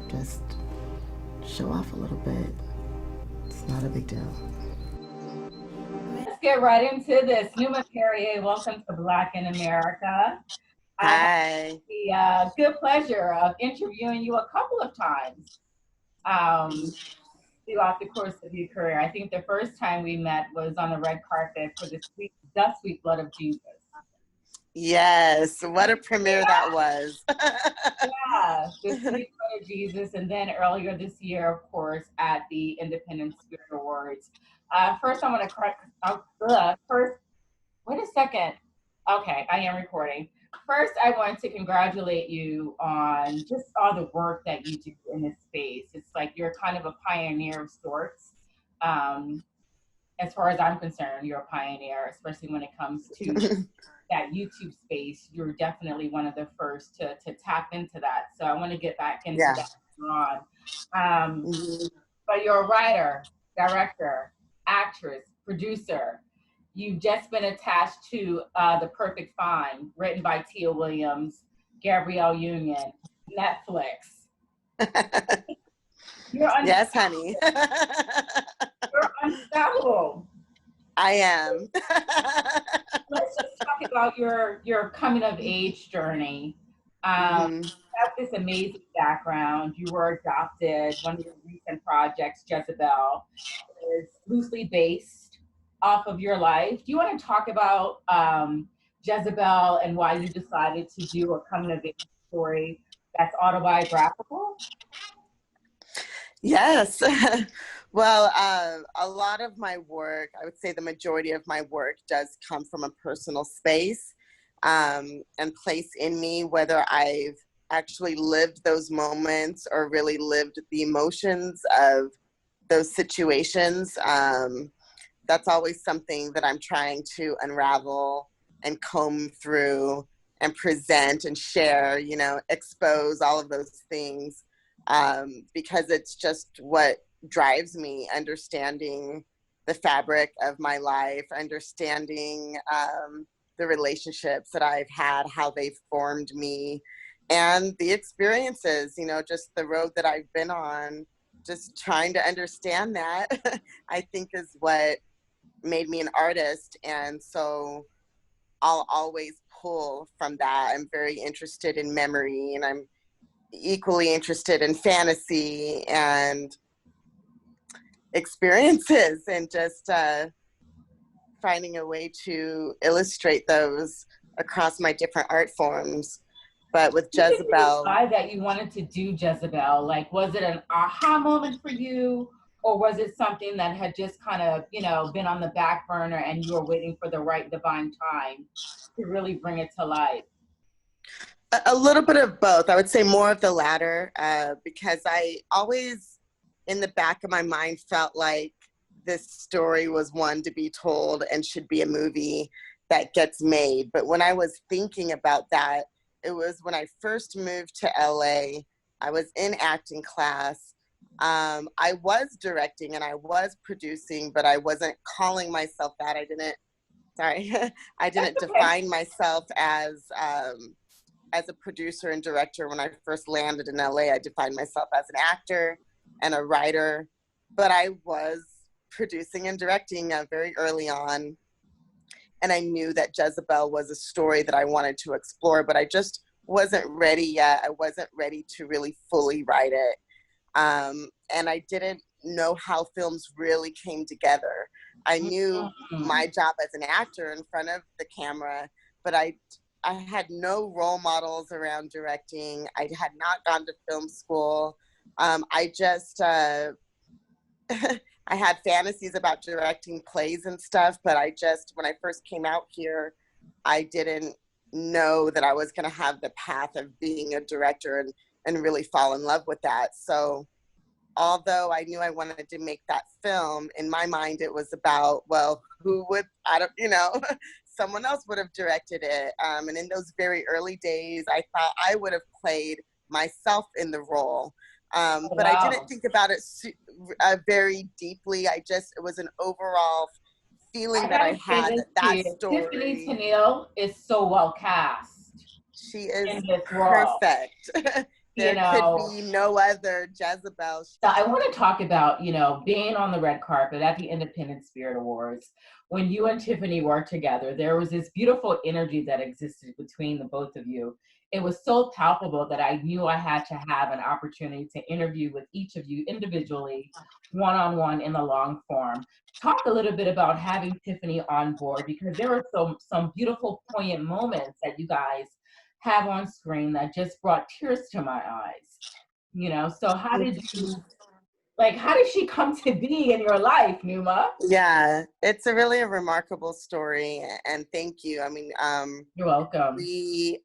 just show off a little bit. It's not a big deal. Let's get right into this. Numa Perrier, welcome to Black in America. I have Hi. the good pleasure of interviewing you a couple of times throughout the course of your career. I think the first time we met was on the red carpet for the Sweet Blood of Jesus. Yes, what a premiere that was. Yeah, the Sweet Blood of Jesus, and then earlier this year, of course, at the Independent Spirit Awards. First, I want to correct. First, wait a second. Okay, I am recording. First, I want to congratulate you on just all the work that you do in this space. It's like you're kind of a pioneer of sorts. As far as I'm concerned, you're a pioneer, especially when it comes to that YouTube space. You're definitely one of the first to tap into that. So I want to get back into that later on. But you're a writer, director, actress, producer. You've just been attached to The Perfect Find, written by Tia Williams, Gabrielle Union, Netflix. Yes, honey. You're unstoppable. I am. Let's just talk about your coming of age journey. You have this amazing background. You were adopted. One of your recent projects, Jezebel, is loosely based off of your life. Do you want to talk about Jezebel and why you decided to do a coming of age story that's autobiographical? Yes. Well, a lot of my work, I would say the majority of my work does come from a personal space and place in me, whether I've actually lived those moments or really lived the emotions of those situations. That's always something that I'm trying to unravel and comb through and present and share, expose all of those things. Because it's just what drives me, understanding the fabric of my life, understanding the relationships that I've had, how they've formed me, and the experiences, just the road that I've been on, just trying to understand that, I think is what made me an artist. And so I'll always pull from that. I'm very interested in memory, and I'm equally interested in fantasy and experiences, and just finding a way to illustrate those across my different art forms. But with Jezebel, why that you wanted to do Jezebel? Like, was it an aha moment for you, or was it something that had just kind of, been on the back burner and you were waiting for the right divine time to really bring it to life? A little bit of both. I would say more of the latter, because I always, in the back of my mind, felt like this story was one to be told and should be a movie that gets made. But when I was thinking about that, it was when I first moved to LA. I was in acting class. I was directing and I was producing, but I wasn't calling myself that. I didn't define myself as a producer and director. When I first landed in LA, I defined myself as an actor and a writer, but I was producing and directing very early on. And I knew that Jezebel was a story that I wanted to explore, but I just wasn't ready yet. I wasn't ready to really fully write it. And I didn't know how films really came together. I knew my job as an actor in front of the camera, but I had no role models around directing. I had not gone to film school. I just, I had fantasies about directing plays and stuff, but when I first came out here, I didn't know that I was going to have the path of being a director and really fall in love with that. So although I knew I wanted to make that film, in my mind, it was about, well, someone else would have directed it. And in those very early days, I thought I would have played myself in the role. But I didn't think about it very deeply. It was an overall feeling that I had that story. Tiffany is so well cast. She is perfect. you There could know. be no other Jezebel. So I want to talk about, you know, being on the red carpet at the Independent Spirit Awards. When you and Tiffany worked together, there was this beautiful energy that existed between the both of you. It was so palpable that I knew I had to have an opportunity to interview with each of you individually, one-on-one in the long form. Talk a little bit about having Tiffany on board, because there were some beautiful, poignant moments that you guys have on screen that just brought tears to my eyes. You know, so how did she come to be in your life, Numa? Yeah, it's a really a remarkable story, and thank you. I mean, You're welcome.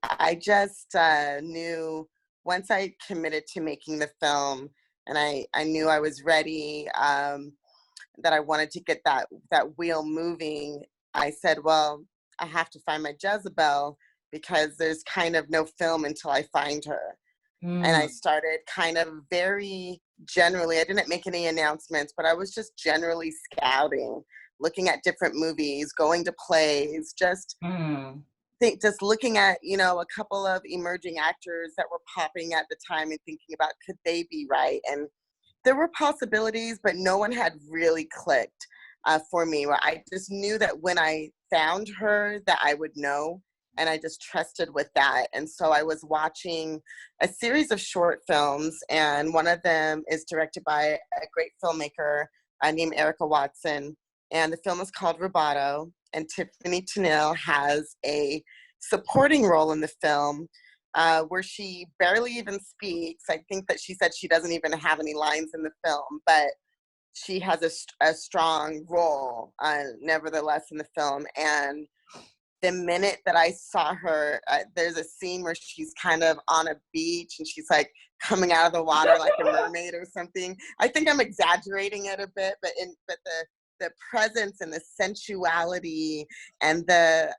I just knew once I committed to making the film, and I knew I was ready, that I wanted to get that wheel moving. I said, well, I have to find my Jezebel, because there's kind of no film until I find her. And I started kind of very generally, I didn't make any announcements, but I was just generally scouting, looking at different movies, going to plays, just looking at, you know, a couple of emerging actors that were popping at the time and thinking about, could they be right? And there were possibilities, but no one had really clicked for me. Where I just knew that when I found her, that I would know. And I just trusted with that. And so I was watching a series of short films, and one of them is directed by a great filmmaker named Erica Watson. And the film is called Rubato, and Tiffany Tennille has a supporting role in the film where she barely even speaks. I think that she said she doesn't even have any lines in the film, but she has a strong role nevertheless in the film. And the minute that I saw her, there's a scene where she's kind of on a beach and she's like coming out of the water like a mermaid or something. I think I'm exaggerating it a bit, but the presence and the sensuality and the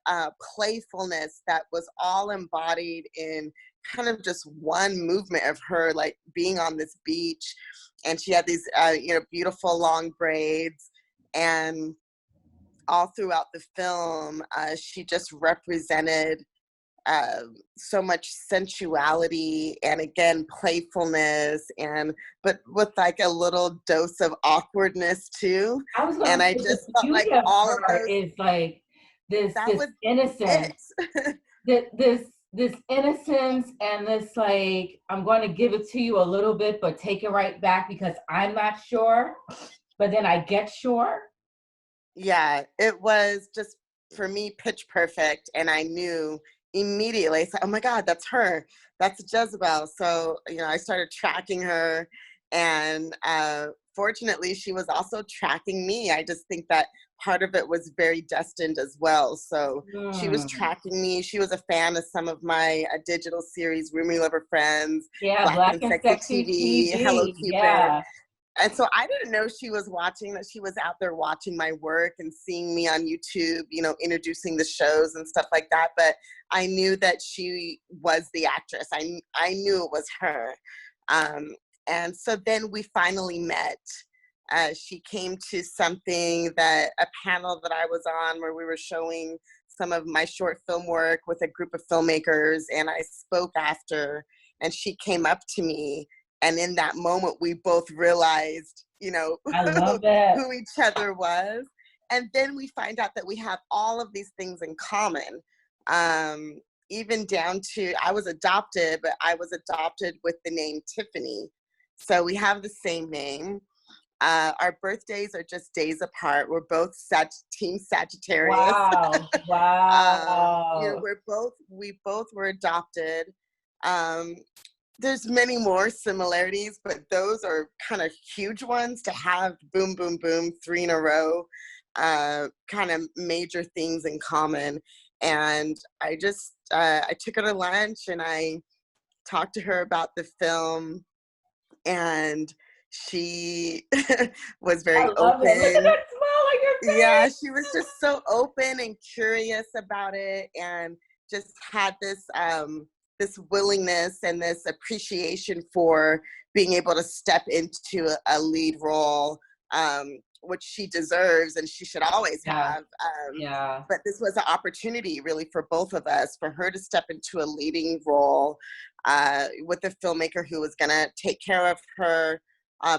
playfulness that was all embodied in kind of just one movement of her, like being on this beach, and she had these beautiful long braids, and all throughout the film, she just represented so much sensuality and, again, playfulness, but with like a little dose of awkwardness too. I was going to say, just the felt beauty like of all of her those, is like this was innocence, this innocence, and this like, I'm going to give it to you a little bit, but take it right back because I'm not sure, but then I get sure. Yeah, it was just, for me, pitch perfect. And I knew immediately, I said, oh my God, that's her. That's Jezebel. So, I started tracking her. And fortunately, she was also tracking me. I just think that part of it was very destined as well. So she was tracking me. She was a fan of some of my digital series, Roomy Lover Friends, Yeah, Black and Sexy TV, Hello Cupid. Yeah. And so I didn't know she was watching, that she was out there watching my work and seeing me on YouTube, introducing the shows and stuff like that. But I knew that she was the actress. I knew it was her. And so then we finally met. She came to a panel that I was on, where we were showing some of my short film work with a group of filmmakers. And I spoke after, and she came up to me. And in that moment, we both realized, I love it. who each other was. And then we find out that we have all of these things in common. Even down to, I was adopted, but I was adopted with the name Tiffany. So we have the same name. Our birthdays are just days apart. We're both Team Sagittarius. Wow. Wow. We both were adopted. There's many more similarities, but those are kind of huge ones to have. Boom, boom, boom, 3 in a row, kind of major things in common. And I just, I took her to lunch and I talked to her about the film, and she was very open. Look at that smile on your face. Yeah, she was just so open and curious about it, and just had this willingness and this appreciation for being able to step into a lead role which she deserves and she should always Yeah. have. Yeah. But this was an opportunity really for both of us, for her to step into a leading role with a filmmaker who was going to take care of her,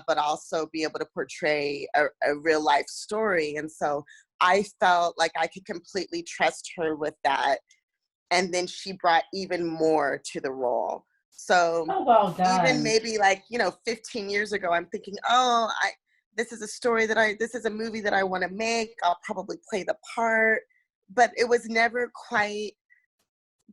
but also be able to portray a real life story. And so I felt like I could completely trust her with that. And then she brought even more to the role. So Oh, well done. even maybe 15 years ago, I'm thinking, this is a story this is a movie that I want to make. I'll probably play the part. But it was never quite,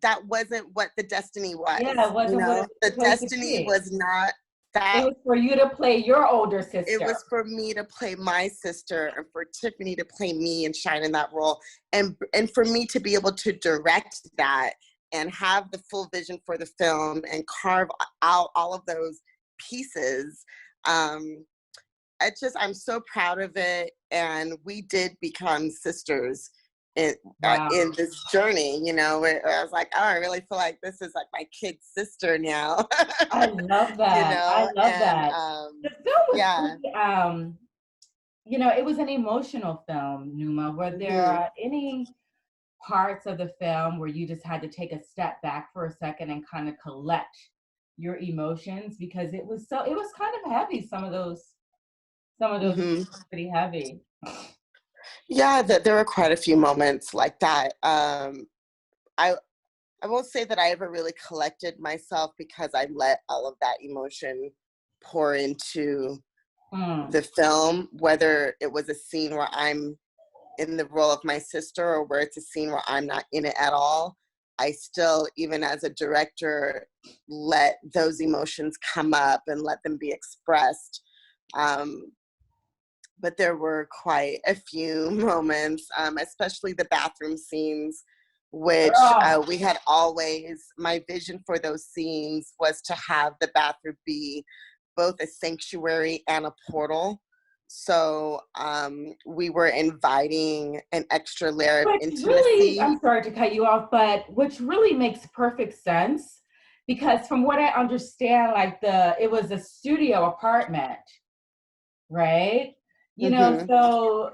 that wasn't what the destiny was. Yeah, it wasn't what it was The supposed to destiny be. was not that. It was for you to play your older sister. It was for me to play my sister and for Tiffany to play me and shine in that role. And for me to be able to direct that and have the full vision for the film and carve out all of those pieces. I'm so proud of it. And we did become sisters in this journey, where I was like, oh, I really feel like this is like my kid's sister now. I love that. I love that. The film was really, it was an emotional film, Numa. Were there any parts of the film where you just had to take a step back for a second and kind of collect your emotions? Because it was kind of heavy. Some of those were pretty heavy. Yeah, there were quite a few moments like that. I won't say that I ever really collected myself because I let all of that emotion pour into the film, whether it was a scene where I'm in the role of my sister or where it's a scene where I'm not in it at all. I still, even as a director, let those emotions come up and let them be expressed. But there were quite a few moments, especially the bathroom scenes, which we had always, my vision for those scenes was to have the bathroom be both a sanctuary and a portal. So we were inviting an extra layer of intimacy. Really, I'm sorry to cut you off, but which really makes perfect sense, because from what I understand, it was a studio apartment, right? So,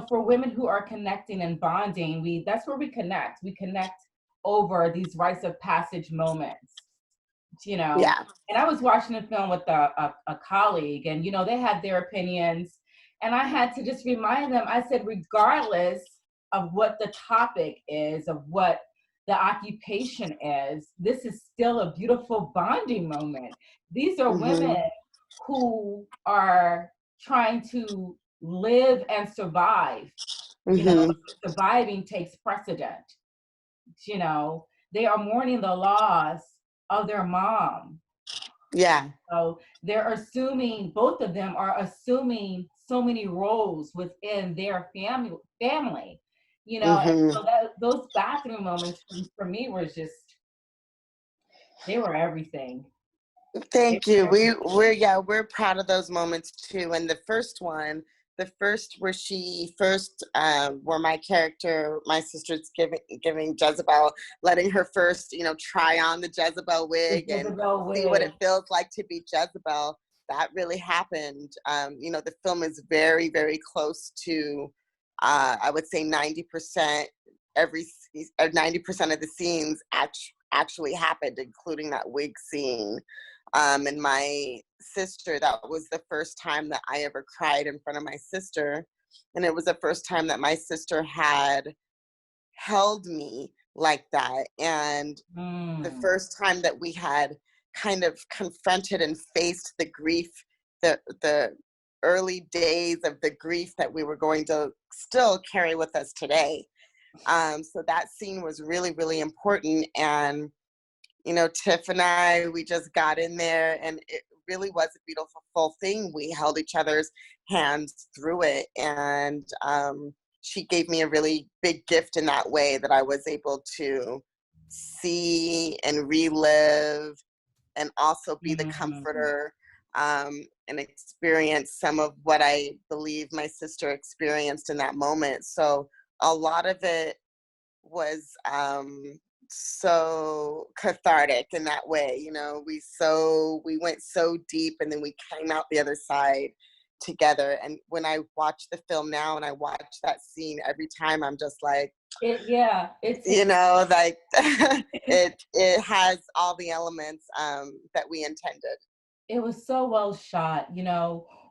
for women who are connecting and bonding, that's where we connect. We connect over these rites of passage moments, Yeah. And I was watching a film with a colleague, and, they had their opinions, and I had to just remind them, I said, regardless of what the topic is, of what the occupation is, this is still a beautiful bonding moment. These are women who are trying to live and survive. Surviving takes precedent. They are mourning the loss of their mom. Yeah. So they're assuming, both of them are assuming so many roles within their family. And so those bathroom moments for me were just, they were everything. Thank you. We're proud of those moments too. And the first where my character, my sister's giving Jezebel, letting her first, try on the Jezebel wig and see what it feels like to be Jezebel. That really happened. The film is very, very close to, I would say 90% 90% of the scenes actually happened, including that wig scene. And my sister, that was the first time that I ever cried in front of my sister. And it was the first time that my sister had held me like that. And the first time that we had kind of confronted and faced the grief, the early days of the grief that we were going to still carry with us today. So that scene was really, really important. And Tiff and I, we just got in there, and it really was a beautiful thing. We held each other's hands through it, and she gave me a really big gift in that way, that I was able to see and relive and also be the comforter, and experience some of what I believe my sister experienced in that moment. So a lot of it was so cathartic in that way. We went so deep, and then we came out the other side together. And when I watch the film now and I watch that scene every time, I'm just like, it's like it has all the elements that we intended. it was so well shot.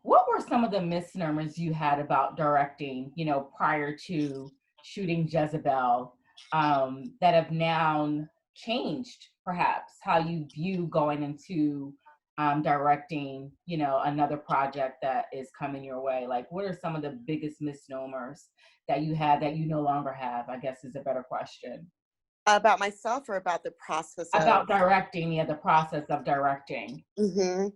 What were some of the misnomers you had about directing, prior to shooting Jezebel, that have now changed perhaps how you view going into directing, another project that is coming your way? Like, what are some of the biggest misnomers that you had that you no longer have, I guess is a better question. About myself or about the process About of directing, the process of directing. hmm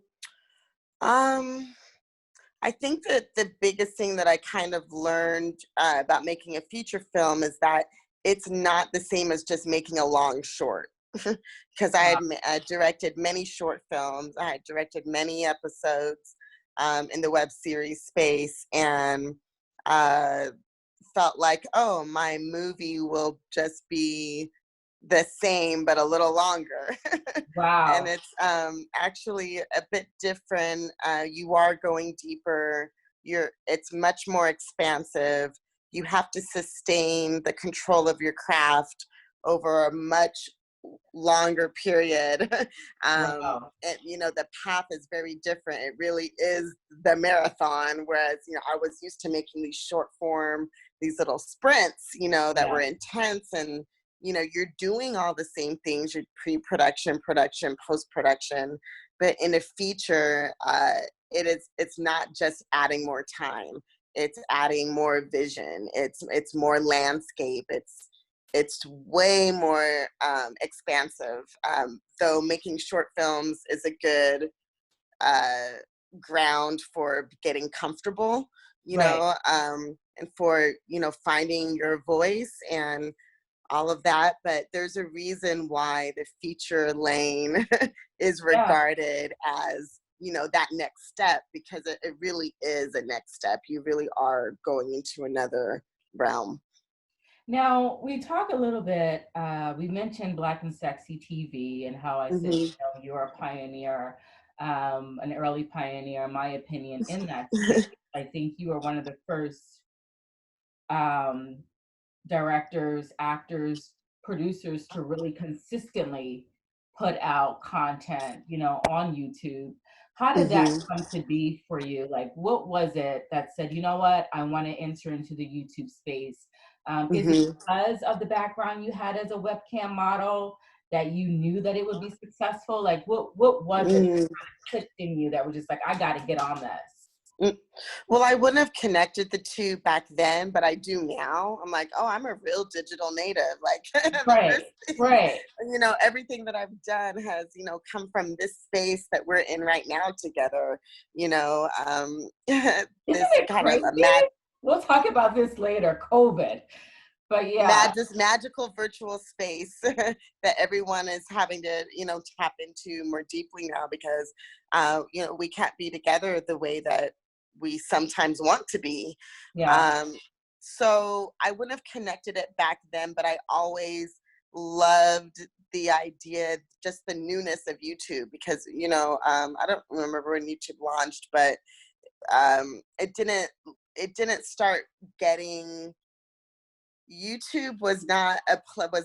I think that the biggest thing that I kind of learned about making a feature film is that it's not the same as just making a long short. Because I had directed many short films, I had directed many episodes in the web series space, and felt like, oh, my movie will just be the same but a little longer. Wow. And it's actually a bit different. You are going deeper. It's much more expansive. You have to sustain the control of your craft over a much longer period. Wow. And, the path is very different. It really is the marathon, whereas, I was used to making these short form, these little sprints, that were intense, and you're doing all the same things, your pre-production, production, post-production, but in a feature, it's not just adding more time. It's adding more vision. It's more landscape. It's way more expansive. Though making short films is a good ground for getting comfortable, and for, finding your voice and all of that. But there's a reason why the feature lane is regarded as, that next step, because it really is a next step. You really are going into another realm. Now, we talk a little bit, we mentioned Black and Sexy TV and how I said, you're a pioneer, an early pioneer, in my opinion, in that space. I think you are one of the first directors, actors, producers to really consistently put out content, on YouTube. How did that come to be for you? Like, what was it that said, you know what, I want to enter into the YouTube space? Is it because of the background you had as a webcam model that you knew that it would be successful? Like, what was it that kind of clicked in you that was just like, I got to get on this? Well, I wouldn't have connected the two back then, but I do now. I'm like, oh, I'm a real digital native. Like, right. Everything that I've done has, come from this space that we're in right now together. Isn't This it kind crazy? of a We'll talk about this later, COVID. But this magical virtual space that everyone is having to, tap into more deeply now, because, we can't be together the way that we sometimes want to be. So I wouldn't have connected it back then, but I always loved the idea, just the newness of YouTube, because, I don't remember when YouTube launched, but it didn't start getting, YouTube was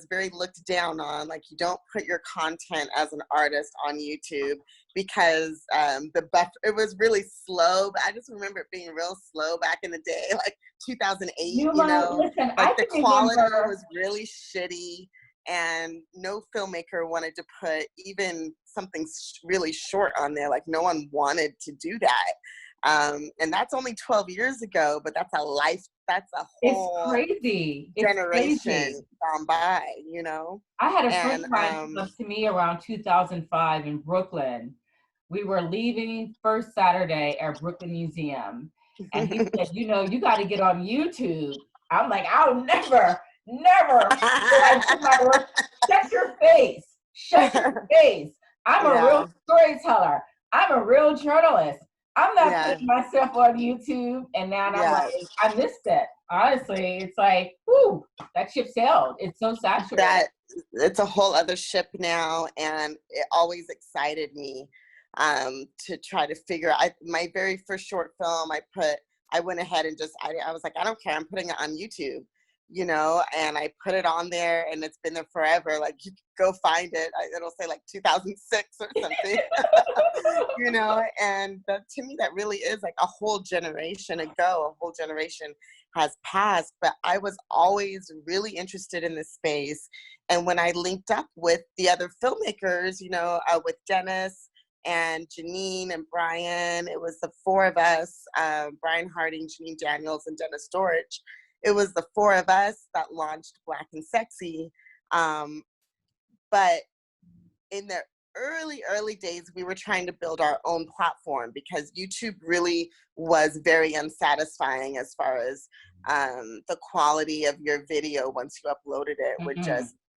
very looked down on. Like, you don't put your content as an artist on YouTube, because it was really slow. But I just remember it being real slow back in the day, like 2008. Listen, like the quality was really shitty, and no filmmaker wanted to put even something really short on there. Like, no one wanted to do that. And that's only 12 years ago, but that's a whole crazy generation gone by, I had a friend come up to me around 2005 in Brooklyn. We were leaving first Saturday at Brooklyn Museum, and he said, you got to get on YouTube. I'm like, I'll never shut your face. I'm a real storyteller. I'm a real journalist. I'm not putting myself on YouTube. And now I'm like, I missed it. Honestly, it's like, whoo, that ship sailed. It's so saturated. It's a whole other ship now, and it always excited me. to try to figure out. My very first short film, I went ahead and I was like, I don't care, I'm putting it on YouTube, you know, and I put it on there, and it's been there forever. Like, you can go find it. It'll say like 2006 or something, you know, and to me, that really is like a whole generation ago. A whole generation has passed, but I was always really interested in this space. And when I linked up with the other filmmakers, you know, with Dennis and Janine and Brian, it was the four of us, Brian Harding, Janine Daniels, and Dennis Storch. It was the four of us that launched Black and Sexy. But in the early days, we were trying to build our own platform because YouTube really was very unsatisfying as far as the quality of your video once you uploaded it.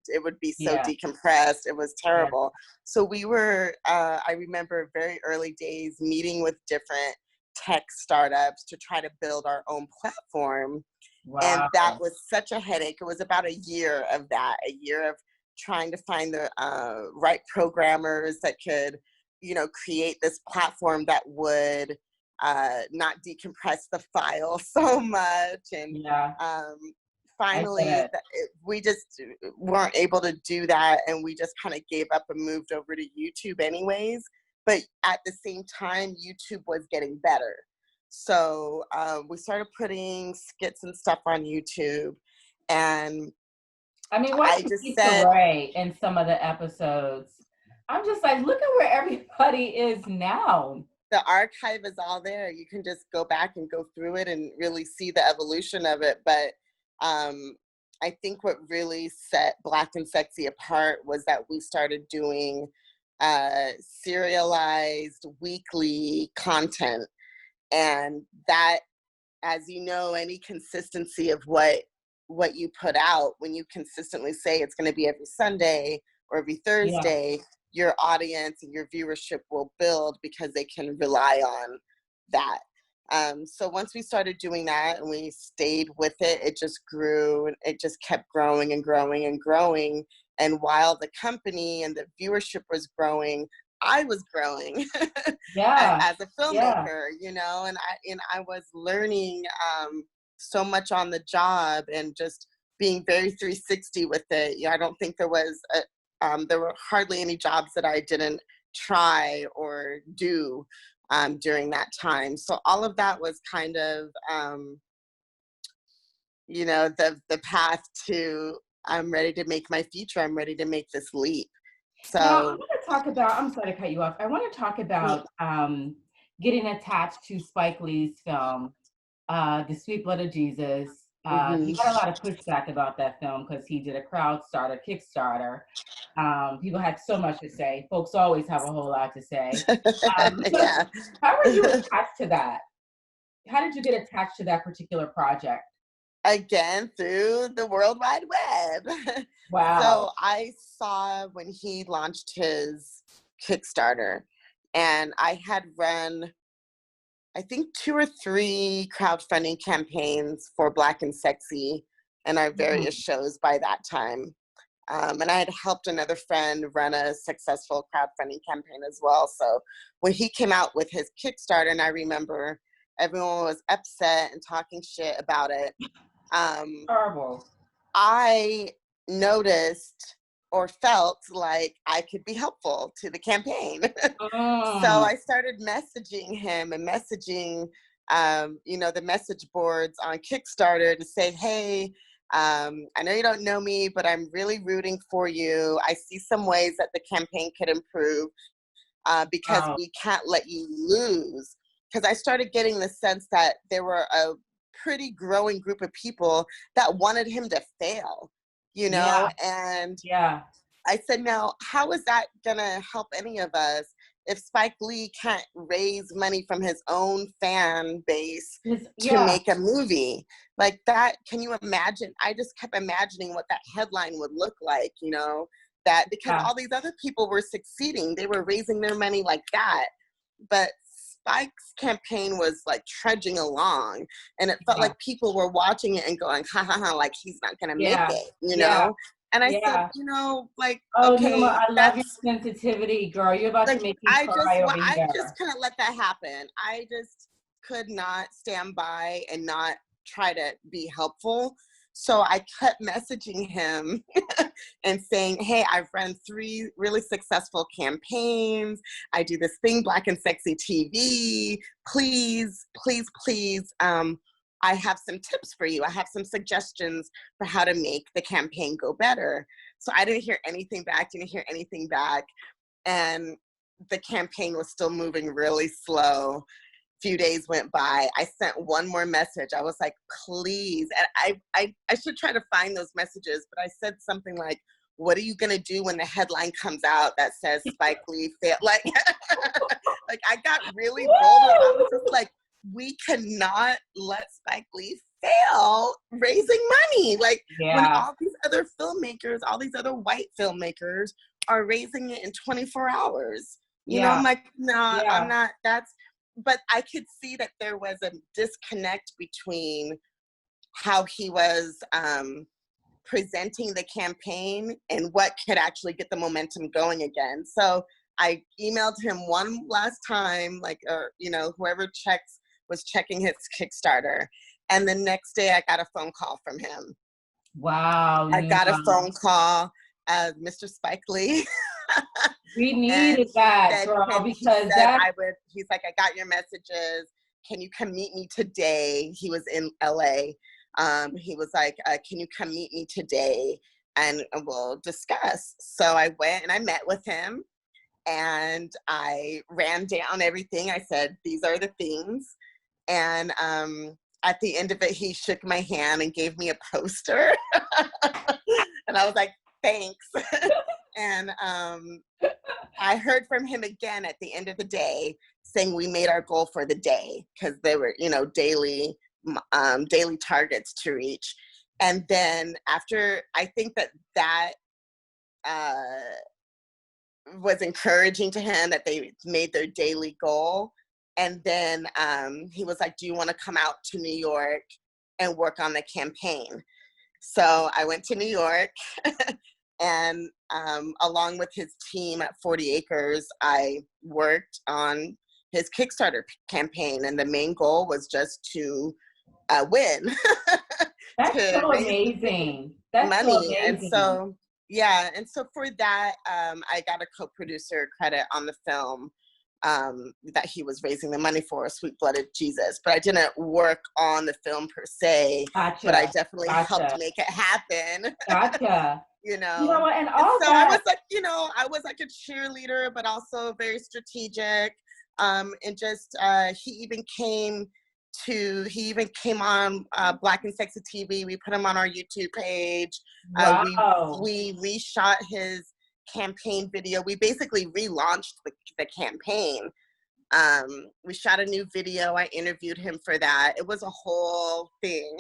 It would be so decompressed. It was terrible. So we were, I remember very early days meeting with different tech startups to try to build our own platform. Wow. And that was such a headache. It was about a year of that, a year of trying to find the right programmers that could, you know, create this platform that would not decompress the file so much. And finally, we just weren't able to do that, and we just kind of gave up and moved over to YouTube anyways. But at the same time, YouTube was getting better. So we started putting skits and stuff on YouTube. And I mean, watching Issa Rae in some of the episodes, I'm just like, look at where everybody is now. The archive is all there. You can just go back and go through it and really see the evolution of it. But I think what really set Black and Sexy apart was that we started doing serialized weekly content. And that, as you know, any consistency of what you put out, when you consistently say it's going to be every Sunday or every Thursday, your audience and your viewership will build because they can rely on that. So once we started doing that and we stayed with it, it just grew, and it just kept growing and growing and growing. And while the company and the viewership was growing, I was growing as a filmmaker, you know, and I was learning so much on the job and just being very 360 with it. I don't think there were hardly any jobs that I didn't try or do during that time. So all of that was kind of, you know, the path to, I'm ready to make my feature. I'm ready to make this leap. So now, I want to talk about, I'm sorry to cut you off. I want to talk about getting attached to Spike Lee's film, The Sweet Blood of Jesus. He got a lot of pushback about that film because he did a Kickstarter. People had so much to say. Folks always have a whole lot to say. How were you attached to that? How did you get attached to that particular project? Again, through the World Wide Web. Wow. So I saw when he launched his Kickstarter, and I had run, I think, 2 or 3 crowdfunding campaigns for Black and Sexy and our various shows by that time. And I had helped another friend run a successful crowdfunding campaign as well. So when he came out with his Kickstarter, and I remember everyone was upset and talking shit about it. Horrible. I noticed or felt like I could be helpful to the campaign. So I started messaging him and messaging, you know, the message boards on Kickstarter to say, hey, I know you don't know me, but I'm really rooting for you. I see some ways that the campaign could improve because we can't let you lose. Because I started getting the sense that there were a pretty growing group of people that wanted him to fail, you know? And I said, now, how is that gonna help any of us if Spike Lee can't raise money from his own fan base to make a movie? Like that, can you imagine? I just kept imagining what that headline would look like, you know? That because all these other people were succeeding, they were raising their money like that. But Spike's campaign was like trudging along, and it felt like people were watching it and going, ha ha ha, like he's not gonna make it, you know? And I said, Yeah. you know, like, Oh, Numa, okay, I love your that's sensitivity, girl. You're about to like, make me cry over I here. just couldn't let that happen. I just could not stand by and not try to be helpful. So I kept messaging him and saying, hey, I've run 3 really successful campaigns. I do this thing, Black and Sexy TV. Please, please, please. I have some tips for you. I have some suggestions for how to make the campaign go better. So I didn't hear anything back, And the campaign was still moving really slow. Few days went by. I sent one more message. I was like, please. And I should try to find those messages, but I said something like, what are you gonna do when the headline comes out that says Spike Lee failed? Like, like I got really bold. I was just like, we cannot let Spike Lee fail raising money. Like when all these other filmmakers, all these other white filmmakers are raising it in 24 hours. You know, I'm like, no, I'm not, but I could see that there was a disconnect between how he was presenting the campaign and what could actually get the momentum going again. So I emailed him one last time, like, you know, whoever was checking his Kickstarter. And the next day I got a phone call from him. Wow. I got a phone call, Mr. Spike Lee. We needed that, girl, because he's like, I got your messages. Can you come meet me today? He was in LA. He was like, can you come meet me today? And we'll discuss. So I went and I met with him and I ran down everything. I said, these are the things. And at the end of it, he shook my hand and gave me a poster. And I was like, thanks. And I heard from him again at the end of the day saying we made our goal for the day because there were, you know, daily targets to reach. And then after, I think that was encouraging to him that they made their daily goal. And then he was like, do you want to come out to New York and work on the campaign? So I went to New York and along with his team at 40 Acres, I worked on his Kickstarter campaign. And the main goal was just to win. That's so amazing. That's so amazing. And so, yeah. And so for that, I got a co-producer credit on the film that he was raising the money for, Sweet Blooded Jesus. But I didn't work on the film per se, but I definitely helped make it happen. You know, and all so that. I was like, you know, I was like a cheerleader, but also very strategic. And just, he even came on Black and Sexy TV. We put him on our YouTube page. Wow. We reshot his campaign video. We basically relaunched the campaign. We shot a new video. I interviewed him for that. It was a whole thing.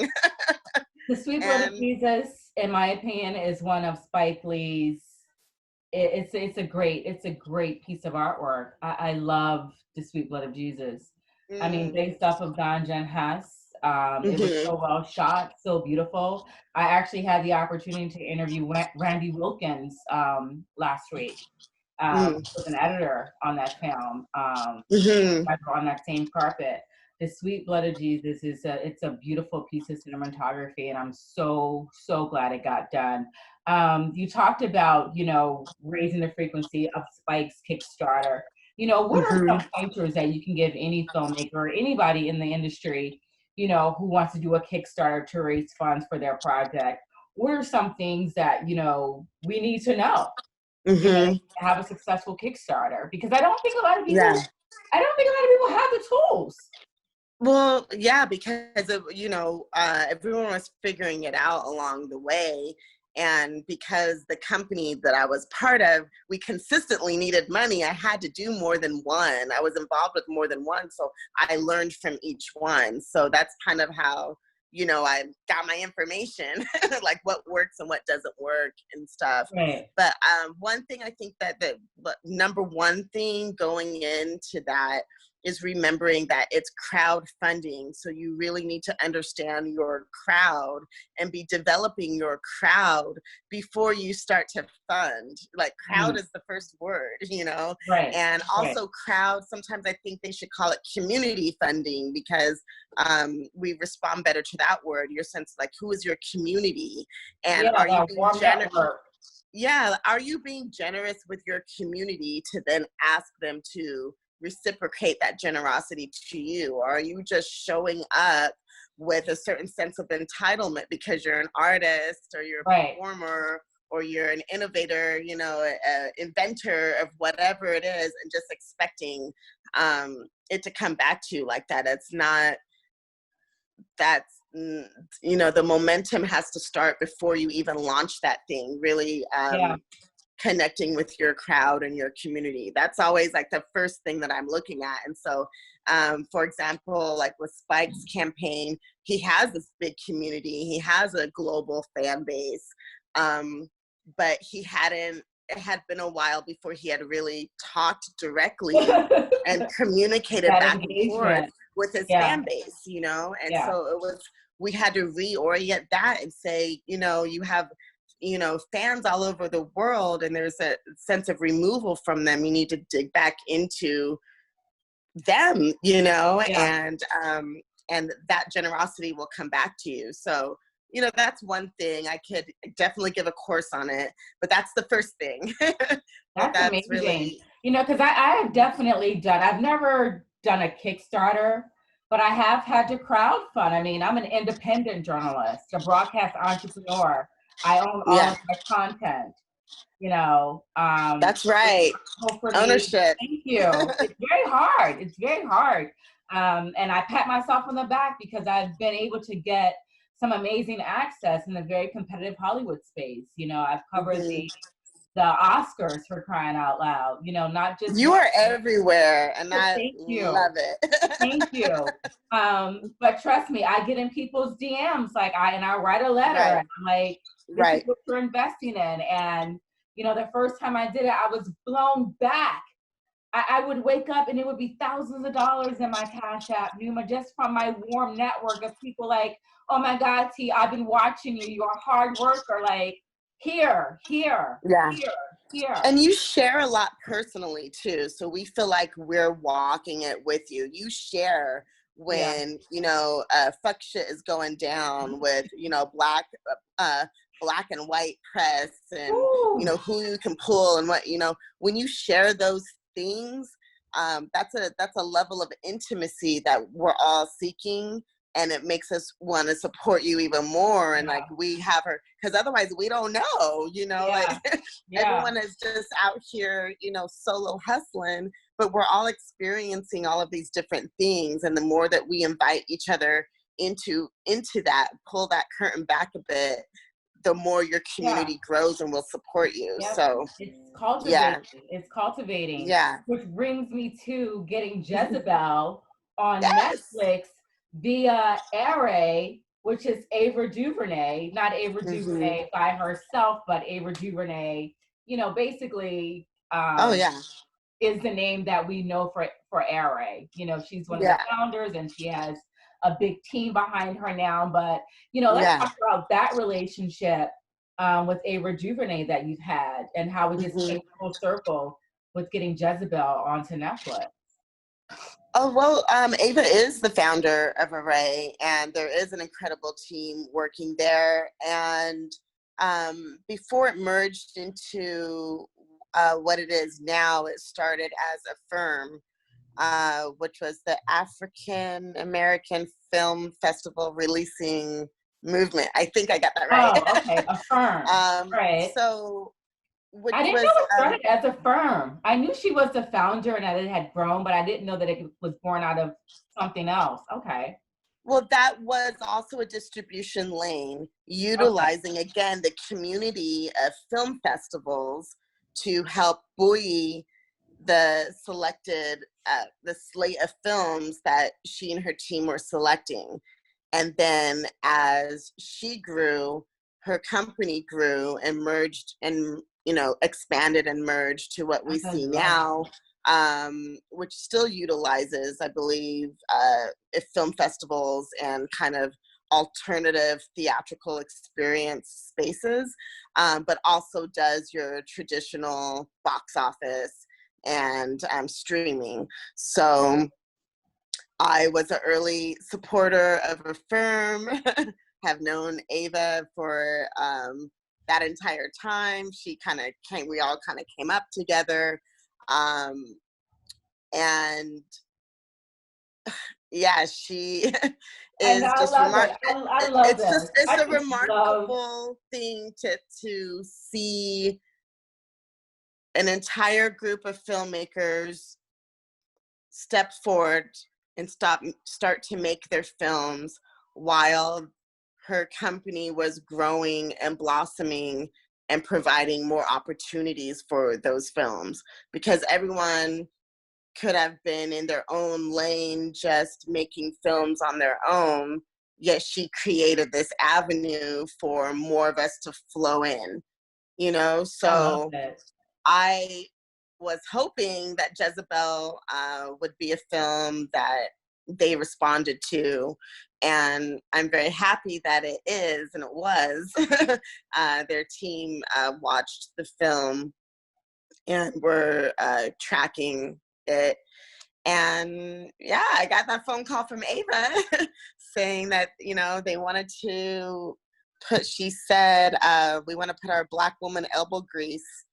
The Sweet Blood of Jesus, in my opinion, is one of Spike Lee's. It's a great piece of artwork. I love The Sweet Blood of Jesus. I mean, based off of Don Jen Hess. It was so well shot, so beautiful. I actually had the opportunity to interview Randy Wilkins last week. Was an editor on that film. On that same carpet. The Sweet Blood of Jesus it's a beautiful piece of cinematography, and I'm so glad it got done. You talked about, you know, raising the frequency of Spike's Kickstarter. You know, what are some pointers that you can give any filmmaker or anybody in the industry, you know, who wants to do a Kickstarter to raise funds for their project? What are some things that, you know, we need to know? You know, to have a successful Kickstarter? Because I don't think a lot of people have the tools. Well, yeah, because of, you know, everyone was figuring it out along the way. And because the company that I was part of, we consistently needed money, I had to do more than one. I was involved with more than one. So I learned from each one. So that's kind of how, you know, I got my information, like what works and what doesn't work and stuff. Right. But one thing I think that the number one thing going into that is remembering that it's crowdfunding. So you really need to understand your crowd and be developing your crowd before you start to fund. Like crowd is the first word, you know? Right. And also crowd, sometimes I think they should call it community funding, because we respond better to that word. Your sense, like, who is your community? And are you being generous? Yeah, are you being generous with your community to then ask them to reciprocate that generosity to you? Or are you just showing up with a certain sense of entitlement because you're an artist or you're a performer or you're an innovator, you know, an inventor of whatever it is, and just expecting it to come back to you like that? It's not, that's, you know, the momentum has to start before you even launch that thing, really connecting with your crowd and your community. That's always like the first thing that I'm looking at. And so, for example, like with Spike's campaign, he has this big community, he has a global fan base, but it had been a while before he had really talked directly and communicated back and forth with his fan base, you know? And so we had to reorient that and say, you know, you have, you know, fans all over the world, and there's a sense of removal from them. You need to dig back into them, you know, and that generosity will come back to you. So, you know, that's one thing. I could definitely give a course on it, but that's the first thing. That's amazing. Really, you know, because I have definitely I've never done a Kickstarter, but I have had to crowdfund. I mean, I'm an independent journalist, a broadcast entrepreneur. I own all of my content, you know. That's right. Hopefully, ownership. Thank you. It's very hard. It's very hard. And I pat myself on the back because I've been able to get some amazing access in the very competitive Hollywood space. You know, I've covered the Oscars, for crying out loud, you know, not just. You are everywhere, and I love it. Thank you. But trust me, I get in people's DMs, like I write a letter, and I'm like, this is what you're investing in. And, you know, the first time I did it, I was blown back. I would wake up and it would be thousands of dollars in my Cash App, Numa, just from my warm network of people like, oh my God, T, I've been watching you. You're a hard worker. Like, here. And you share a lot personally too. So we feel like we're walking it with you. You share when, you know, fuck shit is going down with, you know, black and white press and, you know, who you can pull and what, you know, when you share those things, that's a level of intimacy that we're all seeking, and it makes us want to support you even more. And like we have her, because otherwise we don't know, you know, like everyone is just out here, you know, solo hustling, but we're all experiencing all of these different things. And the more that we invite each other into that, pull that curtain back a bit, the more your community grows and will support you. So it's cultivating. It's cultivating. Which brings me to getting Jezebel on Netflix via Array, which is Ava DuVernay, not Ava DuVernay by herself, but Ava DuVernay, you know, basically is the name that we know for Array. You know, she's one of the founders, and she has a big team behind her now. But, you know, let's talk about that relationship with Ava DuVernay that you've had, and how we just came full circle with getting Jezebel onto Netflix. Oh, well, Ava is the founder of Array, and there is an incredible team working there. And before it merged into what it is now, it started as a firm, which was the African American Film Festival Releasing Movement. I think I got that right. Oh, okay, a firm. Right. So, I didn't know it started as a firm. I knew she was the founder and that it had grown, but I didn't know that it was born out of something else. Okay. Well, that was also a distribution lane, utilizing, again, the community of film festivals to help buoy the selected, the slate of films that she and her team were selecting. And then as she grew, her company grew and merged and, you know, expanded and merged to what we see now, which still utilizes, I believe, film festivals and kind of alternative theatrical experience spaces, but also does your traditional box office and streaming. So I was an early supporter of her firm, have known Ava for that entire time. We all kind of came up together. And yeah, she I know, is I just love it. I love this. it's I a just love. remarkable thing to see an entire group of filmmakers step forward and start to make their films while her company was growing and blossoming and providing more opportunities for those films, because everyone could have been in their own lane just making films on their own, yet she created this avenue for more of us to flow in, you know? I love So it. I was hoping that Jezebel would be a film that they responded to, and I'm very happy that it is, and it was. Their team watched the film and were tracking it. And yeah, I got that phone call from Ava saying that, you know, they wanted to she said, we want to put our Black woman elbow grease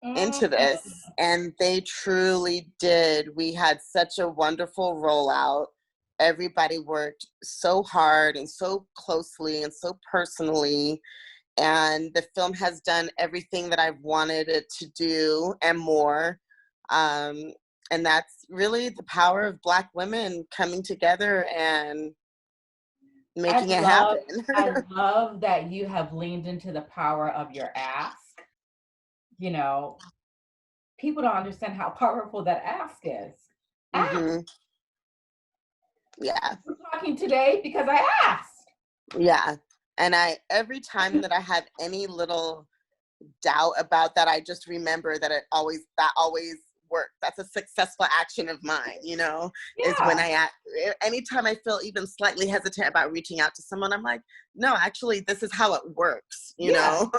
into this. And they truly did. We had such a wonderful rollout. Everybody worked so hard and so closely and so personally. And the film has done everything that I've wanted it to do and more. And that's really the power of Black women coming together and making it happen. I love that you have leaned into the power of your ask. You know, people don't understand how powerful that ask is. Ask. Mm-hmm. Yeah. I'm talking today because I asked. Yeah. And every time that I have any little doubt about that, I just remember that always works. That's a successful action of mine, you know, Yeah. is when anytime I feel even slightly hesitant about reaching out to someone, I'm like, no, actually, this is how it works, you know?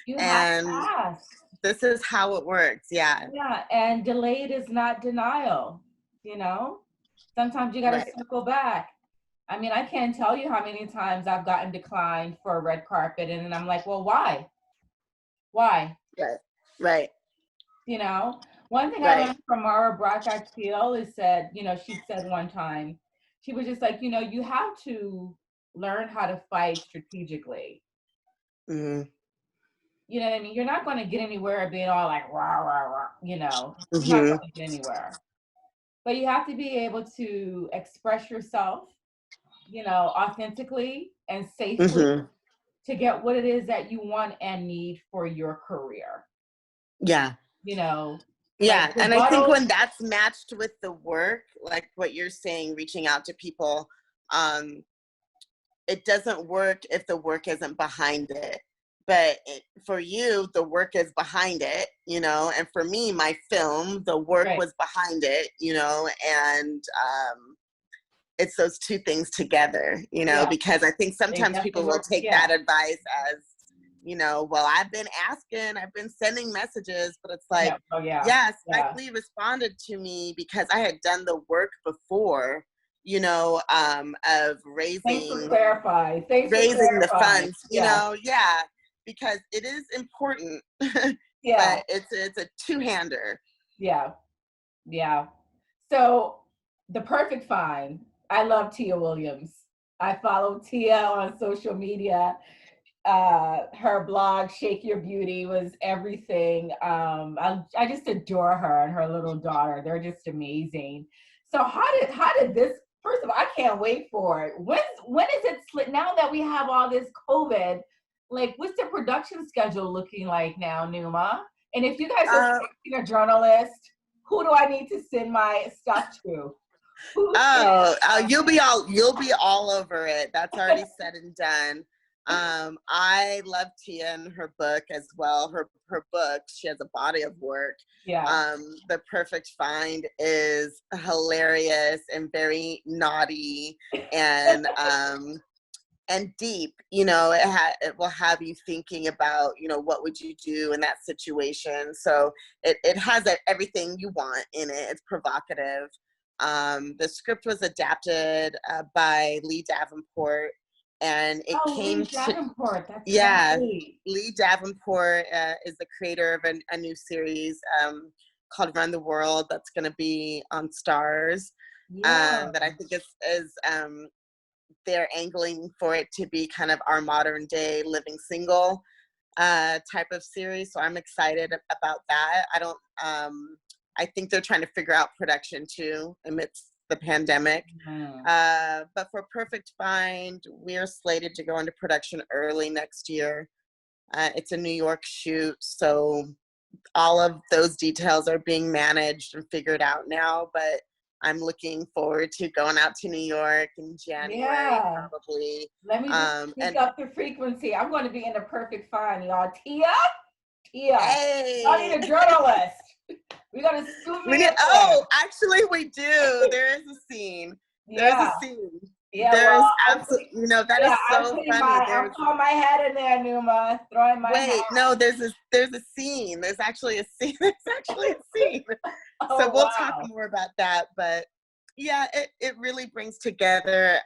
You and have to ask. This is how it works. Yeah. Yeah. And delayed is not denial, you know? Sometimes you got to circle back. I mean, I can't tell you how many times I've gotten declined for a red carpet, and then I'm like, well, why? Why? Right. You know, one thing I learned from Mara Brock-Akil is she said one time, she was just like, you know, you have to learn how to fight strategically. Mm-hmm. You know what I mean? You're not going to get anywhere being all like, rah, rah, rah, you know, Mm-hmm. you're not going to get anywhere. But you have to be able to express yourself, you know, authentically and safely to get what it is that you want and need for your career. Yeah. You know? Yeah. Like, and I think when that's matched with the work, like what you're saying, reaching out to people, it doesn't work if the work isn't behind it. But for you, the work is behind it, you know, and for me, my film, the work was behind it, you know, and it's those two things together, you know, because I think sometimes people will take that advice as, you know, well, I've been asking, I've been sending messages, but it's like, Spike Lee responded to me because I had done the work before, you know, of raising the funds, you know, because it is important, but it's a two-hander. Yeah. So the perfect find. I love Tia Williams. I follow Tia on social media. Her blog, Shake Your Beauty, was everything. I just adore her and her little daughter. They're just amazing. So how did this? First of all, I can't wait for it. When is it now that we have all this COVID? Like, what's the production schedule looking like now, Numa? And if you guys are a journalist, who do I need to send my stuff to? You'll be all over it. That's already said and done. I love Tia and her book as well. Her book, she has a body of work. Yeah. The Perfect Find is hilarious and very naughty and deep. You know, it will have you thinking about, you know, what would you do in that situation. So it has everything you want in it. It's provocative. The script was adapted by Lee Davenport, and it came Lee Davenport, that's Lee right. Davenport is the creator of a new series called Run the World that's going to be on Stars. Yeah. That I think is they're angling for it to be kind of our modern day Living Single type of series. So I'm excited about that. I think they're trying to figure out production too amidst the pandemic. But for Perfect Find, we're slated to go into production early next year. It's a New York shoot, so all of those details are being managed and figured out now, but I'm looking forward to going out to New York in January, probably. Let me just pick up the frequency. I'm going to be in The Perfect Find, y'all. Tia, hey, I need a journalist. We're going to scoop me in. Actually, we do. There is a scene. There's a scene. Yeah, there's absolutely, you know, that is so funny. I'm throwing my hat in there, Numa. Throwing my hat. No, there's a scene. There's actually a scene. So we'll talk more about that. But yeah, it really brings together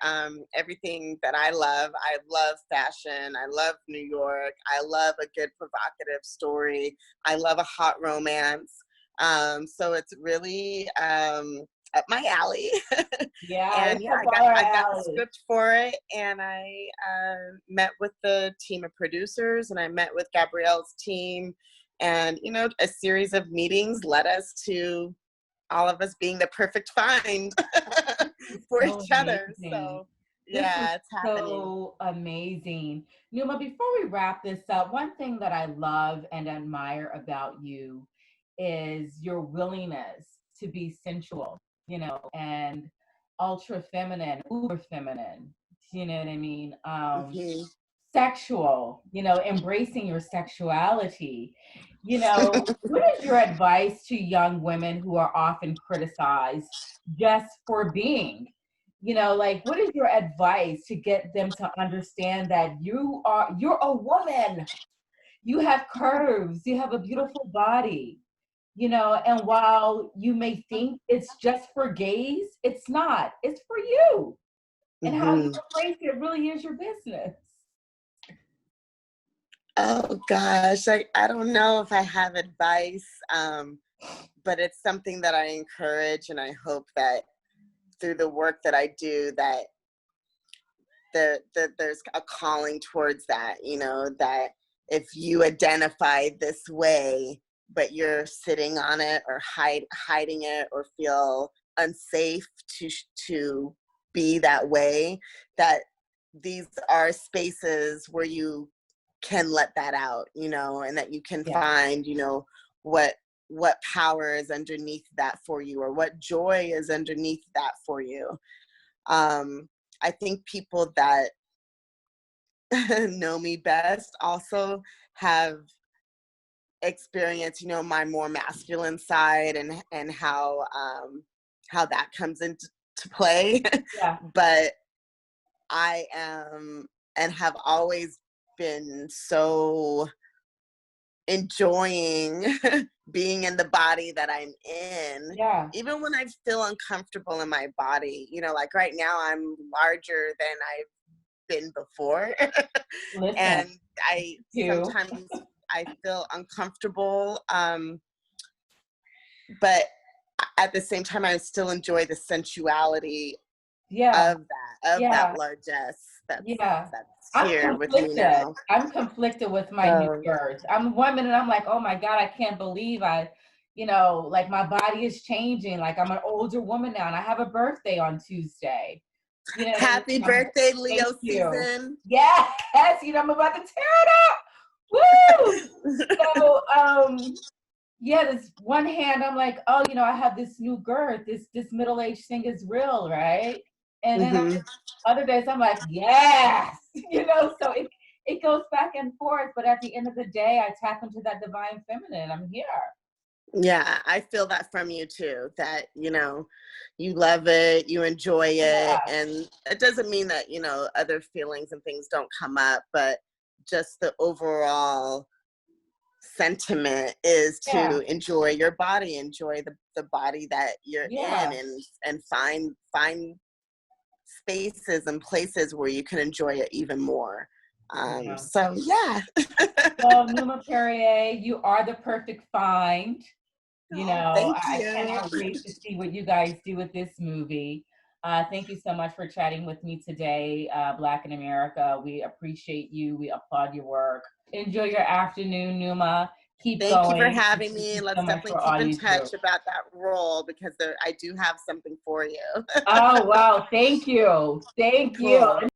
everything that I love. I love fashion. I love New York. I love a good provocative story. I love a hot romance. So it's really up my alley. And yeah, I got the script for it, and I met with the team of producers, and I met with Gabrielle's team, and you know, a series of meetings led us to all of us being the perfect find for each other. So yeah, it's happening. So amazing. Numa, before we wrap this up, one thing that I love and admire about you is your willingness to be sensual, you know, and ultra feminine, uber feminine, you know what I mean? Sexual, you know, embracing your sexuality. You know, what is your advice to young women who are often criticized just for being? You know, like, what is your advice to get them to understand that you're a woman, you have curves, you have a beautiful body, you know, and while you may think it's just for gays, it's not, it's for you. And how you embrace it really is your business. Oh gosh, I don't know if I have advice, but it's something that I encourage, and I hope that through the work that I do, that there's a calling towards that, you know, that if you identify this way, but you're sitting on it or hiding it or feel unsafe to be that way, that these are spaces where you can let that out, you know, and that you can find, you know, what power is underneath that for you, or what joy is underneath that for you. I think people that know me best also have experienced, you know, my more masculine side, and how that comes into play. But I am and have always been so enjoying being in the body that I'm in, even when I feel uncomfortable in my body. You know, like right now I'm larger than I've been before. And sometimes I feel uncomfortable, but at the same time I still enjoy the sensuality of that largesse that's here with me now. I'm conflicted with my new girth. I'm 1 minute I'm like, oh my God, I can't believe you know, like my body is changing. Like I'm an older woman now, and I have a birthday on Tuesday. You know, happy birthday, Leo season. Yes, you know, I'm about to tear it up. Woo! So this one hand I'm like, oh, you know, I have this new girth. This middle-aged thing is real, right? And then other days I'm like, yes, you know, so it goes back and forth. But at the end of the day, I tap into that divine feminine. I'm here. Yeah, I feel that from you too, that, you know, you love it, you enjoy it. Yeah. And it doesn't mean that, you know, other feelings and things don't come up, but just the overall sentiment is to enjoy your body, enjoy the body that you're in, and find spaces and places where you can enjoy it even more. So yeah. Well, Numa Perrier, you are the perfect find. You know, Thank I you. cannot wait to see what you guys do with this movie. Thank you so much for chatting with me today, Black in America. We appreciate you. We applaud your work. Enjoy your afternoon, Numa. Keep Thank you for going. having Thank me. you Let's so much definitely for keep all in you do. touch about that role, because I do have something for you. Oh, wow. Thank you. Thank you. Cool.